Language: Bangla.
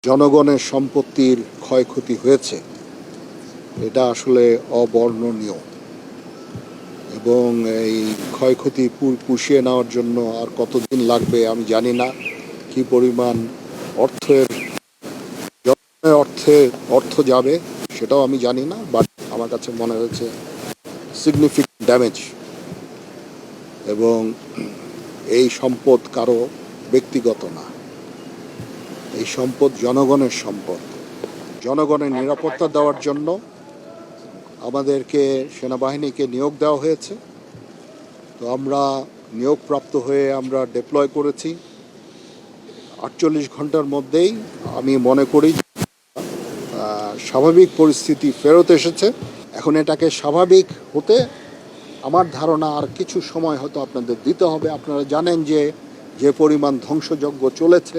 জনগণের সম্পত্তির ক্ষয়ক্ষতি হয়েছে, এটা আসলে অবর্ণনীয়। এবং এই ক্ষয়ক্ষতি পুষিয়ে নেওয়ার জন্য আর কতদিন লাগবে আমি জানি না, কি পরিমাণ অর্থের অর্থ যাবে সেটাও আমি জানি না, বাট আমার কাছে মনে হয়েছে সিগনিফিক্যান্ট ড্যামেজ। এবং এই সম্পদ কারো ব্যক্তিগত না, এই সম্পদ জনগণের সম্পদ। জনগণের নিরাপত্তা দেওয়ার জন্য আমাদেরকে সেনাবাহিনীকে নিয়োগ দেওয়া হয়েছে। তো আমরা নিয়োগপ্রাপ্ত হয়ে আমরা ডিপ্লয় করেছি। 48 ঘন্টার মধ্যেই আমি মনে করি স্বাভাবিক পরিস্থিতি ফেরত এসেছে। এখন এটাকে স্বাভাবিক হতে আমার ধারণা আর কিছু সময় হয়তো আপনাদের দিতে হবে। আপনারা জানেন যে পরিমাণ ধ্বংসযজ্ঞ চলেছে।